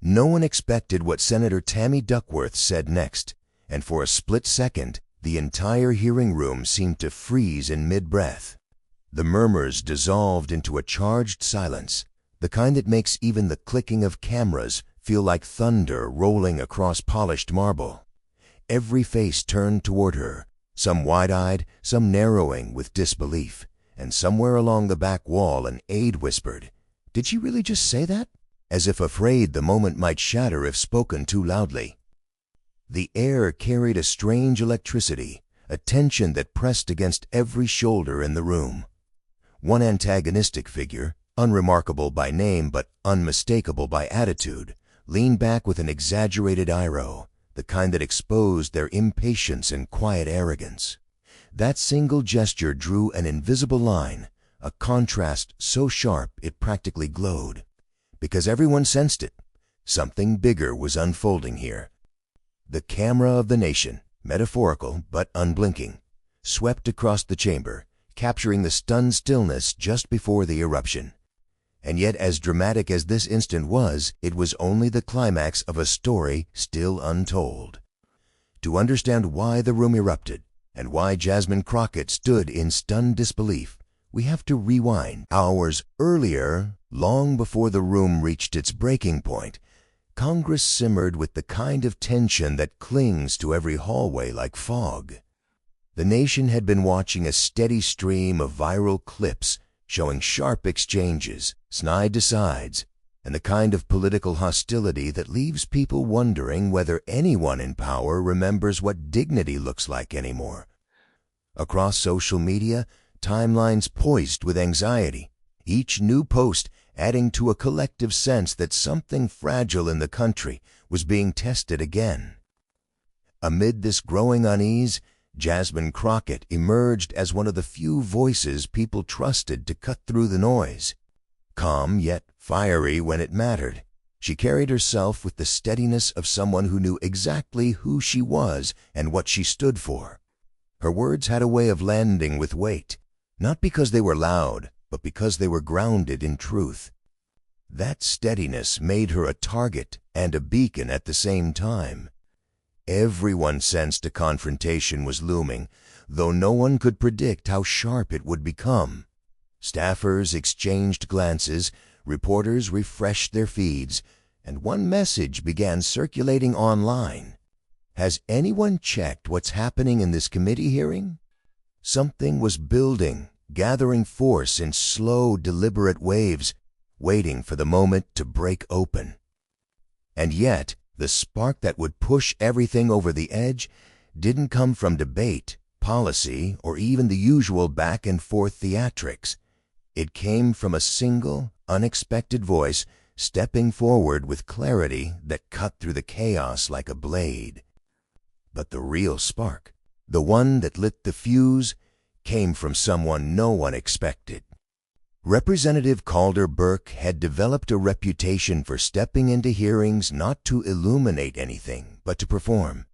No one expected what Senator Tammy Duckworth said next, and for a split second, the entire hearing room seemed to freeze in mid-breath. The murmurs dissolved into a charged silence, the kind that makes even the clicking of cameras feel like thunder rolling across polished marble. Every face turned toward her, some wide-eyed, some narrowing with disbelief, and somewhere along the back wall an aide whispered, "Did she really just say that?" as if afraid the moment might shatter if spoken too loudly. The air carried a strange electricity, a tension that pressed against every shoulder in the room. One antagonistic figure, unremarkable by name but unmistakable by attitude, leaned back with an exaggerated eye roll, the kind that exposed their impatience and quiet arrogance. That single gesture drew an invisible line, a contrast so sharp it practically glowed. Because everyone sensed it, something bigger was unfolding here. The camera of the nation, metaphorical but unblinking, swept across the chamber, capturing the stunned stillness just before the eruption. And yet, as dramatic as this instant was, it was only the climax of a story still untold. To understand why the room erupted, and why Jasmine Crockett stood in stunned disbelief, we have to rewind. Hours earlier, long before the room reached its breaking point, Congress simmered with the kind of tension that clings to every hallway like fog. The nation had been watching a steady stream of viral clips showing sharp exchanges, snide asides, and the kind of political hostility that leaves people wondering whether anyone in power remembers what dignity looks like anymore. Across social media, timelines poised with anxiety, each new post adding to a collective sense that something fragile in the country was being tested again. Amid this growing unease, Jasmine Crockett emerged as one of the few voices people trusted to cut through the noise. Calm yet fiery when it mattered, she carried herself with the steadiness of someone who knew exactly who she was and what she stood for. Her words had a way of landing with weight, not because they were loud, but because they were grounded in truth. That steadiness made her a target and a beacon at the same time. Everyone sensed a confrontation was looming, though no one could predict how sharp it would become. Staffers exchanged glances, reporters refreshed their feeds, and one message began circulating online. "Has anyone checked what's happening in this committee hearing?" Something was building, gathering force in slow, deliberate waves, waiting for the moment to break open. And yet, the spark that would push everything over the edge didn't come from debate, policy, or even the usual back-and-forth theatrics. It came from a single, unexpected voice stepping forward with clarity that cut through the chaos like a blade. But the real spark, the one that lit the fuse, came from someone no one expected. Representative Calder Burke had developed a reputation for stepping into hearings not to illuminate anything, but to perform.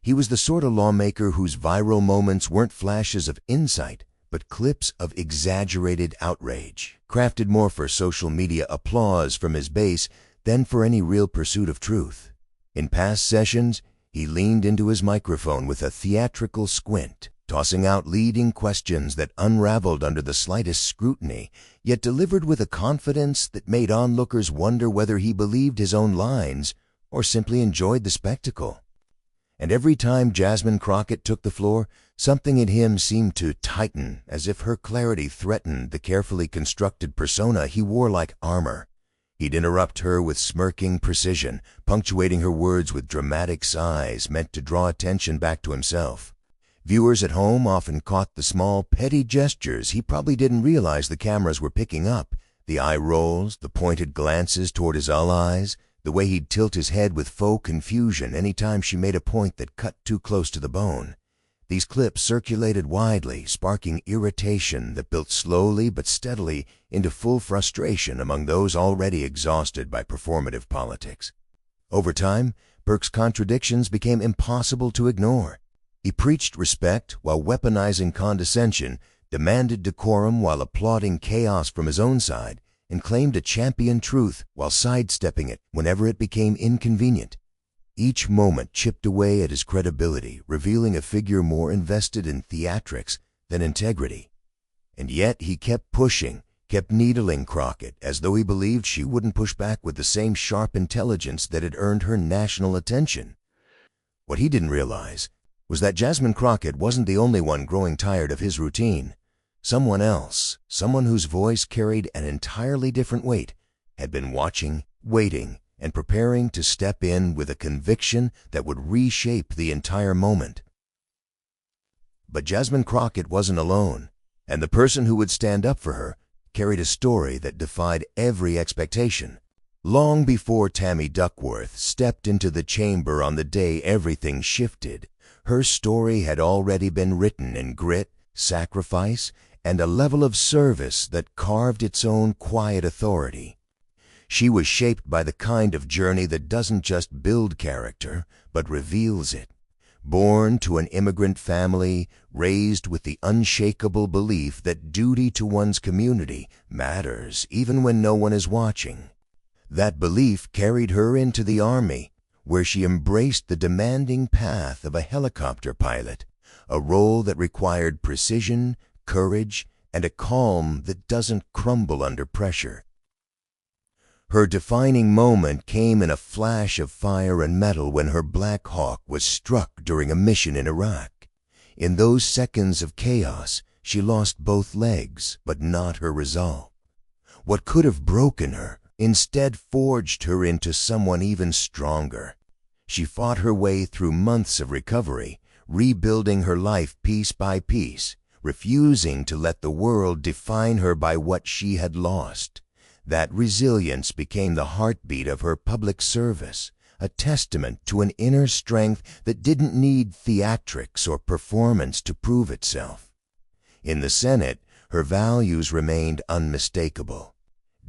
He was the sort of lawmaker whose viral moments weren't flashes of insight, but clips of exaggerated outrage, crafted more for social media applause from his base than for any real pursuit of truth. In past sessions, he leaned into his microphone with a theatrical squint, tossing out leading questions that unraveled under the slightest scrutiny, yet delivered with a confidence that made onlookers wonder whether he believed his own lines or simply enjoyed the spectacle. And every time Jasmine Crockett took the floor, something in him seemed to tighten, as if her clarity threatened the carefully constructed persona he wore like armor. He'd interrupt her with smirking precision, punctuating her words with dramatic sighs meant to draw attention back to himself. Viewers at home often caught the small, petty gestures he probably didn't realize the cameras were picking up, the eye rolls, the pointed glances toward his allies, the way he'd tilt his head with faux confusion any time she made a point that cut too close to the bone. These clips circulated widely, sparking irritation that built slowly but steadily into full frustration among those already exhausted by performative politics. Over time, Burke's contradictions became impossible to ignore. He preached respect while weaponizing condescension, demanded decorum while applauding chaos from his own side, and claimed to champion truth while sidestepping it whenever it became inconvenient. Each moment chipped away at his credibility, revealing a figure more invested in theatrics than integrity. And yet he kept pushing, kept needling Crockett, as though he believed she wouldn't push back with the same sharp intelligence that had earned her national attention. What he didn't realize was that Jasmine Crockett wasn't the only one growing tired of his routine. Someone else, someone whose voice carried an entirely different weight, had been watching, waiting, and preparing to step in with a conviction that would reshape the entire moment. But Jasmine Crockett wasn't alone, and the person who would stand up for her carried a story that defied every expectation. Long before Tammy Duckworth stepped into the chamber on the day everything shifted, her story had already been written in grit, sacrifice, and a level of service that carved its own quiet authority. She was shaped by the kind of journey that doesn't just build character, but reveals it. Born to an immigrant family, raised with the unshakable belief that duty to one's community matters even when no one is watching. That belief carried her into the Army, where she embraced the demanding path of a helicopter pilot, a role that required precision, courage, and a calm that doesn't crumble under pressure. Her defining moment came in a flash of fire and metal when her Black Hawk was struck during a mission in Iraq. In those seconds of chaos, she lost both legs, but not her resolve. What could have broken her instead forged her into someone even stronger. She fought her way through months of recovery, rebuilding her life piece by piece, refusing to let the world define her by what she had lost. That resilience became the heartbeat of her public service, a testament to an inner strength that didn't need theatrics or performance to prove itself. In the Senate, her values remained unmistakable.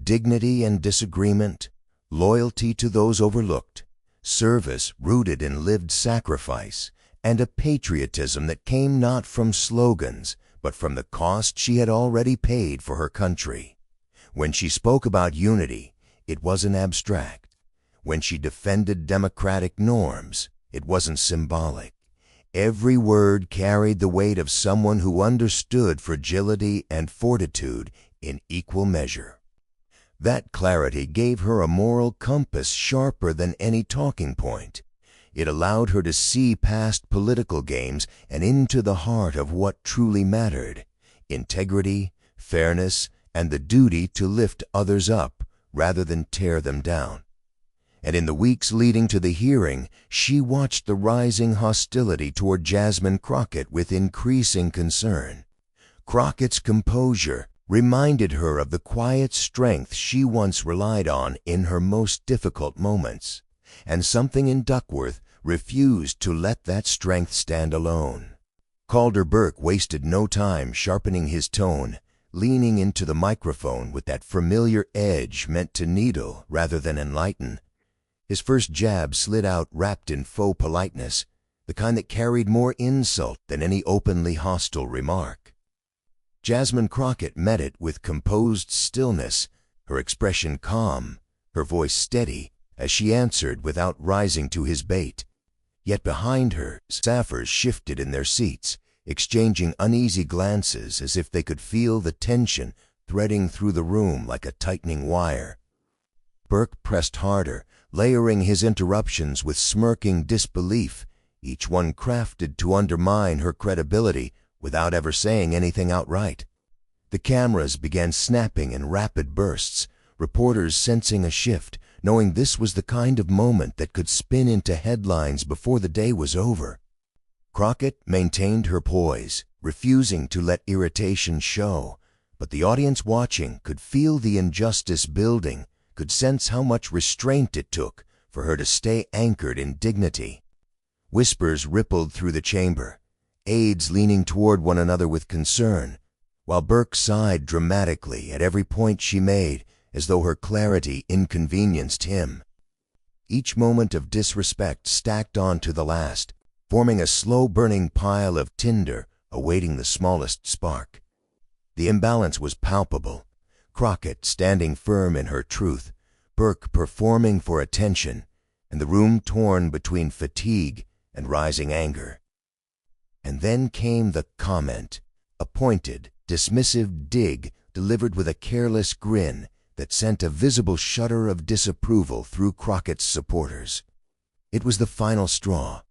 Dignity and disagreement, loyalty to those overlooked, service rooted in lived sacrifice, and a patriotism that came not from slogans, but from the cost she had already paid for her country. When she spoke about unity, it wasn't abstract. When she defended democratic norms, it wasn't symbolic. Every word carried the weight of someone who understood fragility and fortitude in equal measure. That clarity gave her a moral compass sharper than any talking point. It allowed her to see past political games and into the heart of what truly mattered: integrity, fairness, and the duty to lift others up rather than tear them down. And in the weeks leading to the hearing, she watched the rising hostility toward Jasmine Crockett with increasing concern. Crockett's composure reminded her of the quiet strength she once relied on in her most difficult moments, and something in Duckworth refused to let that strength stand alone. Calder Burke wasted no time sharpening his tone, leaning into the microphone with that familiar edge meant to needle rather than enlighten. His first jab slid out wrapped in faux politeness, the kind that carried more insult than any openly hostile remark. Jasmine Crockett met it with composed stillness, her expression calm, her voice steady, as she answered without rising to his bait. Yet behind her, staffers shifted in their seats, exchanging uneasy glances as if they could feel the tension threading through the room like a tightening wire. Burke pressed harder, layering his interruptions with smirking disbelief, each one crafted to undermine her credibility without ever saying anything outright. The cameras began snapping in rapid bursts, reporters sensing a shift, knowing this was the kind of moment that could spin into headlines before the day was over. Crockett maintained her poise, refusing to let irritation show, but the audience watching could feel the injustice building, could sense how much restraint it took for her to stay anchored in dignity. Whispers rippled through the chamber, aides leaning toward one another with concern, while Burke sighed dramatically at every point she made, as though her clarity inconvenienced him. Each moment of disrespect stacked on to the last, forming a slow-burning pile of tinder awaiting the smallest spark. The imbalance was palpable. Crockett standing firm in her truth, Burke performing for attention, and the room torn between fatigue and rising anger. And then came the comment, a pointed, dismissive dig delivered with a careless grin that sent a visible shudder of disapproval through Crockett's supporters. It was the final straw,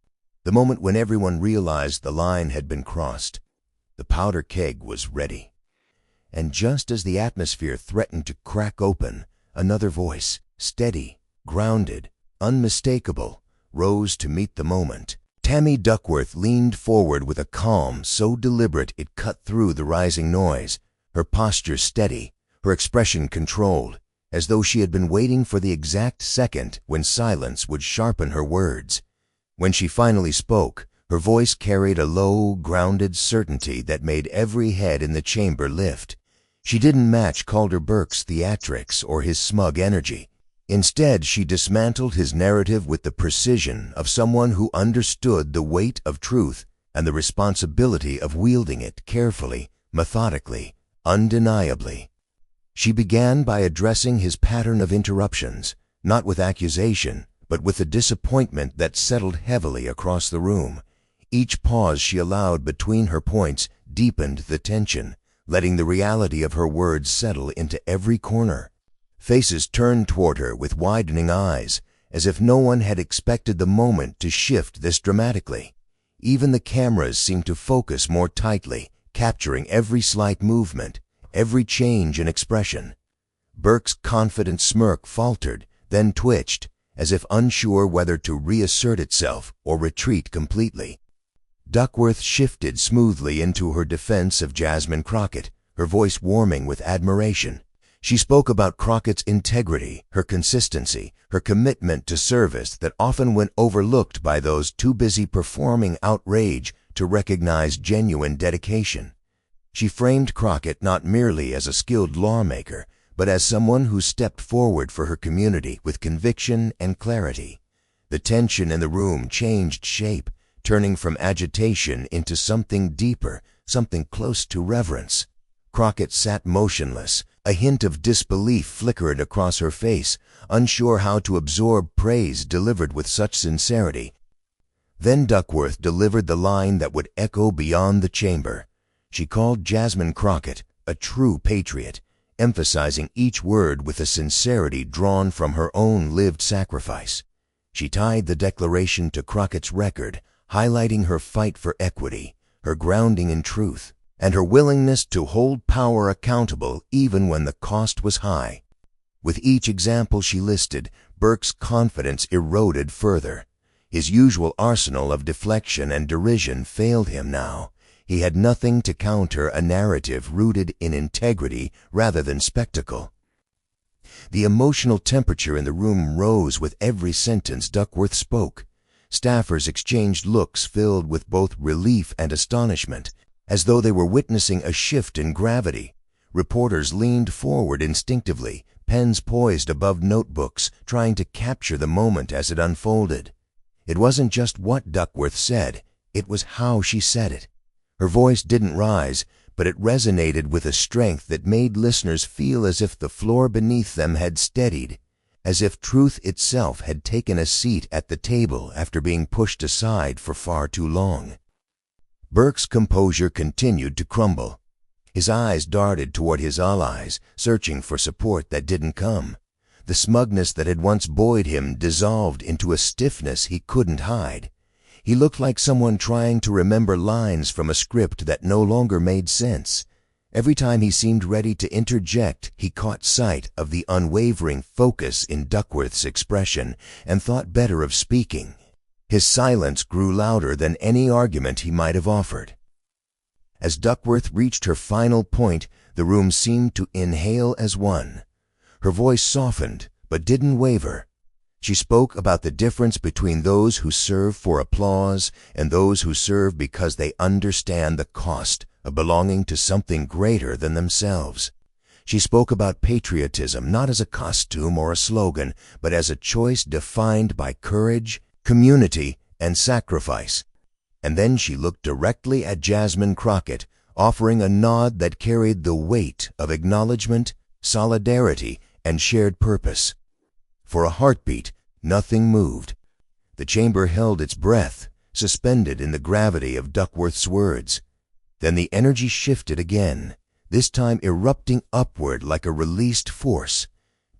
the moment when everyone realized the line had been crossed. The powder keg was ready. And just as the atmosphere threatened to crack open, another voice, steady, grounded, unmistakable, rose to meet the moment. Tammy Duckworth leaned forward with a calm so deliberate it cut through the rising noise, her posture steady, her expression controlled, as though she had been waiting for the exact second when silence would sharpen her words. When she finally spoke, her voice carried a low, grounded certainty that made every head in the chamber lift. She didn't match Calder Burke's theatrics or his smug energy. Instead, she dismantled his narrative with the precision of someone who understood the weight of truth and the responsibility of wielding it carefully, methodically, undeniably. She began by addressing his pattern of interruptions, not with accusation, but with the disappointment that settled heavily across the room. Each pause she allowed between her points deepened the tension, letting the reality of her words settle into every corner. Faces turned toward her with widening eyes, as if no one had expected the moment to shift this dramatically. Even the cameras seemed to focus more tightly, capturing every slight movement, every change in expression. Burke's confident smirk faltered, then twitched, as if unsure whether to reassert itself or retreat completely. Duckworth shifted smoothly into her defense of Jasmine Crockett, her voice warming with admiration. She spoke about Crockett's integrity, her consistency, her commitment to service that often went overlooked by those too busy performing outrage to recognize genuine dedication. She framed Crockett not merely as a skilled lawmaker, but as someone who stepped forward for her community with conviction and clarity. The tension in the room changed shape, turning from agitation into something deeper, something close to reverence. Crockett sat motionless. A hint of disbelief flickered across her face, unsure how to absorb praise delivered with such sincerity. Then Duckworth delivered the line that would echo beyond the chamber. She called Jasmine Crockett a true patriot, emphasizing each word with a sincerity drawn from her own lived sacrifice. She tied the declaration to Crockett's record, highlighting her fight for equity, her grounding in truth, and her willingness to hold power accountable even when the cost was high. With each example she listed, Burke's confidence eroded further. His usual arsenal of deflection and derision failed him now. He had nothing to counter a narrative rooted in integrity rather than spectacle. The emotional temperature in the room rose with every sentence Duckworth spoke. Staffers exchanged looks filled with both relief and astonishment, as though they were witnessing a shift in gravity. Reporters leaned forward instinctively, pens poised above notebooks, trying to capture the moment as it unfolded. It wasn't just what Duckworth said, it was how she said it. Her voice didn't rise, but it resonated with a strength that made listeners feel as if the floor beneath them had steadied, as if truth itself had taken a seat at the table after being pushed aside for far too long. Burke's composure continued to crumble. His eyes darted toward his allies, searching for support that didn't come. The smugness that had once buoyed him dissolved into a stiffness he couldn't hide. He looked like someone trying to remember lines from a script that no longer made sense. Every time he seemed ready to interject, he caught sight of the unwavering focus in Duckworth's expression and thought better of speaking. His silence grew louder than any argument he might have offered. As Duckworth reached her final point, the room seemed to inhale as one. Her voice softened, but didn't waver. She spoke about the difference between those who serve for applause and those who serve because they understand the cost of belonging to something greater than themselves. She spoke about patriotism not as a costume or a slogan, but as a choice defined by courage, community, and sacrifice. And then she looked directly at Jasmine Crockett, offering a nod that carried the weight of acknowledgement solidarity, and shared purpose. For a heartbeat, nothing moved. The chamber held its breath, suspended in the gravity of Duckworth's words. Then the energy shifted again, this time erupting upward like a released force.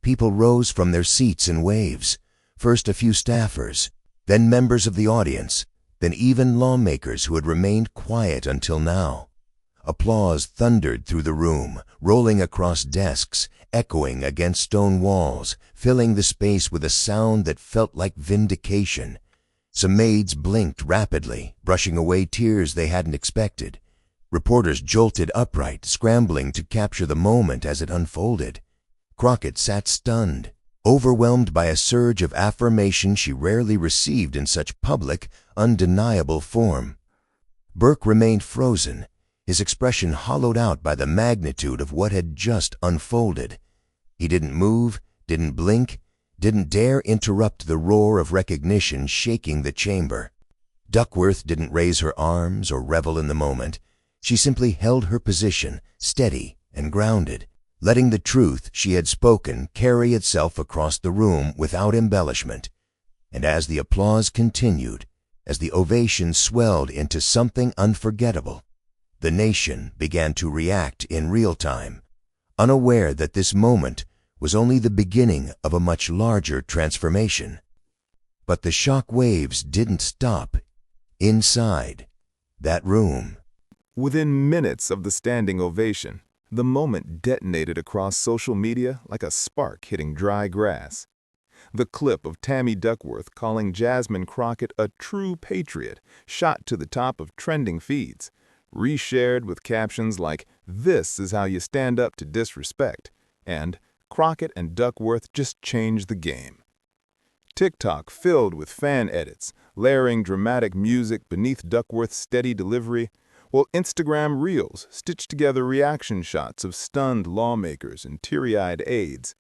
People rose from their seats in waves, first a few staffers, then members of the audience, then even lawmakers who had remained quiet until now. Applause thundered through the room, rolling across desks, echoing against stone walls, filling the space with a sound that felt like vindication. Some maids blinked rapidly, brushing away tears they hadn't expected. Reporters jolted upright, scrambling to capture the moment as it unfolded. Crockett sat stunned, overwhelmed by a surge of affirmation she rarely received in such public, undeniable form. Burke remained frozen, his expression hollowed out by the magnitude of what had just unfolded. He didn't move, didn't blink, didn't dare interrupt the roar of recognition shaking the chamber. Duckworth didn't raise her arms or revel in the moment. She simply held her position, steady and grounded, letting the truth she had spoken carry itself across the room without embellishment. And as the applause continued, as the ovation swelled into something unforgettable, the nation began to react in real time, unaware that this moment was only the beginning of a much larger transformation. But the shock waves didn't stop inside that room. Within minutes of the standing ovation, the moment detonated across social media like a spark hitting dry grass. The clip of Tammy Duckworth calling Jasmine Crockett a true patriot shot to the top of trending feeds, reshared with captions like, "This is how you stand up to disrespect," and "Crockett and Duckworth just changed the game." TikTok filled with fan edits, layering dramatic music beneath Duckworth's steady delivery, while Instagram Reels stitched together reaction shots of stunned lawmakers and teary-eyed aides.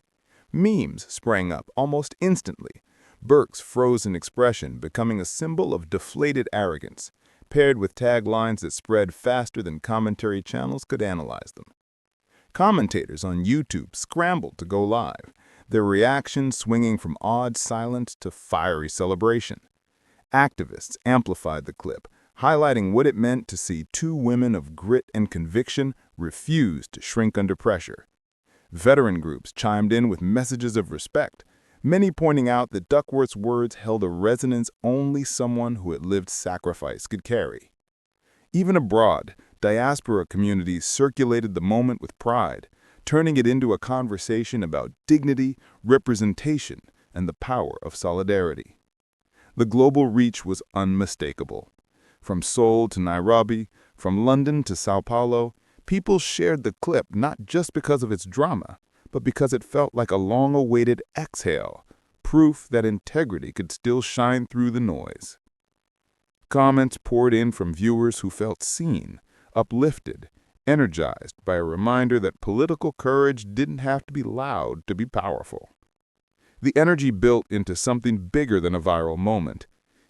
Memes sprang up almost instantly, Burke's frozen expression becoming a symbol of deflated arrogance, paired with taglines that spread faster than commentary channels could analyze them. Commentators on YouTube scrambled to go live, their reactions swinging from awed silence to fiery celebration. Activists amplified the clip, highlighting what it meant to see two women of grit and conviction refuse to shrink under pressure. Veteran groups chimed in with messages of respect, many pointing out that Duckworth's words held a resonance only someone who had lived sacrifice could carry. Even abroad, diaspora communities circulated the moment with pride, turning it into a conversation about dignity, representation, and the power of solidarity. The global reach was unmistakable. From Seoul to Nairobi, from London to Sao Paulo, people shared the clip not just because of its drama, but because it felt like a long-awaited exhale, proof that integrity could still shine through the noise. Comments poured in from viewers who felt seen, uplifted, energized by a reminder that political courage didn't have to be loud to be powerful. The energy built into something bigger than a viral moment.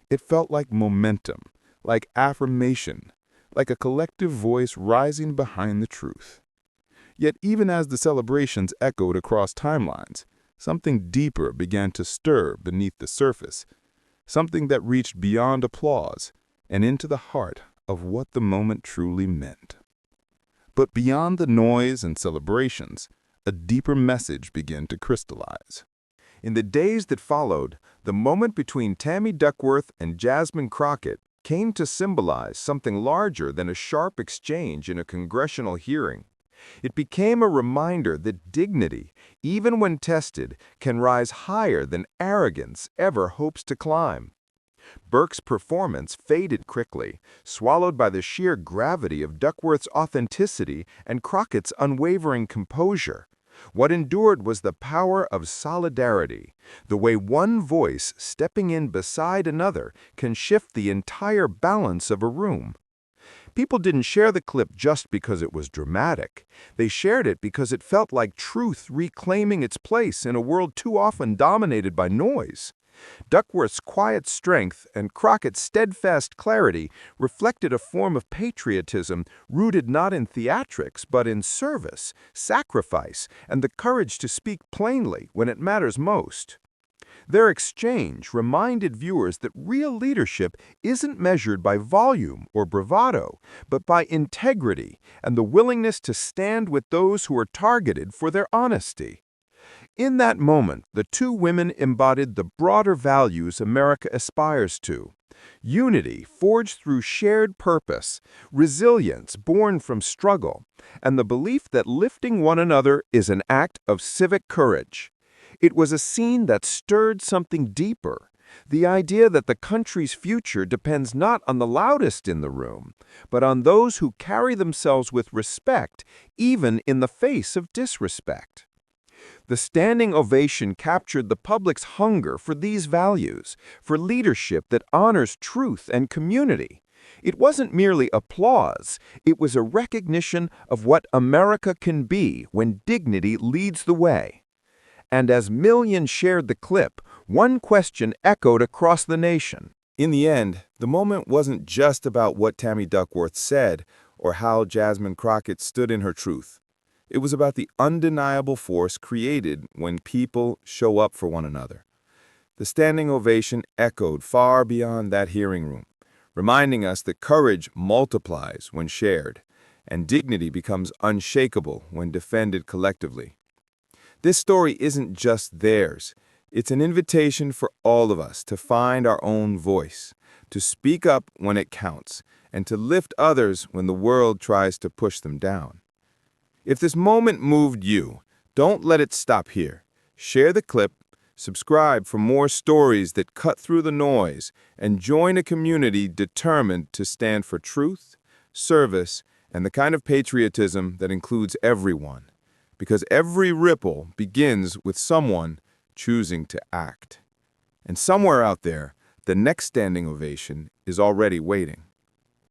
It felt like momentum, like affirmation, like a collective voice rising behind the truth. Yet even as the celebrations echoed across timelines, something deeper began to stir beneath the surface, something that reached beyond applause and into the heart of what the moment truly meant. But beyond the noise and celebrations, a deeper message began to crystallize. In the days that followed, the moment between Tammy Duckworth and Jasmine Crockett came to symbolize something larger than a sharp exchange in a congressional hearing. It became a reminder that dignity, even when tested, can rise higher than arrogance ever hopes to climb. Burke's performance faded quickly, swallowed by the sheer gravity of Duckworth's authenticity and Crockett's unwavering composure. What endured was the power of solidarity, the way one voice stepping in beside another can shift the entire balance of a room. People didn't share the clip just because it was dramatic. They shared it because it felt like truth reclaiming its place in a world too often dominated by noise. Duckworth's quiet strength and Crockett's steadfast clarity reflected a form of patriotism rooted not in theatrics but in service, sacrifice, and the courage to speak plainly when it matters most. Their exchange reminded viewers that real leadership isn't measured by volume or bravado, but by integrity and the willingness to stand with those who are targeted for their honesty. In that moment, the two women embodied the broader values America aspires to: unity forged through shared purpose, resilience born from struggle, and the belief that lifting one another is an act of civic courage. It was a scene that stirred something deeper, the idea that the country's future depends not on the loudest in the room, but on those who carry themselves with respect, even in the face of disrespect. The standing ovation captured the public's hunger for these values, for leadership that honors truth and community. It wasn't merely applause, it was a recognition of what America can be when dignity leads the way. And as millions shared the clip, one question echoed across the nation. In the end, the moment wasn't just about what Tammy Duckworth said or how Jasmine Crockett stood in her truth. It was about the undeniable force created when people show up for one another. The standing ovation echoed far beyond that hearing room, reminding us that courage multiplies when shared, and dignity becomes unshakable when defended collectively. This story isn't just theirs. It's an invitation for all of us to find our own voice, to speak up when it counts, and to lift others when the world tries to push them down. If this moment moved you, don't let it stop here. Share the clip, subscribe for more stories that cut through the noise, and join a community determined to stand for truth, service, and the kind of patriotism that includes everyone. Because every ripple begins with someone choosing to act. And somewhere out there, the next standing ovation is already waiting.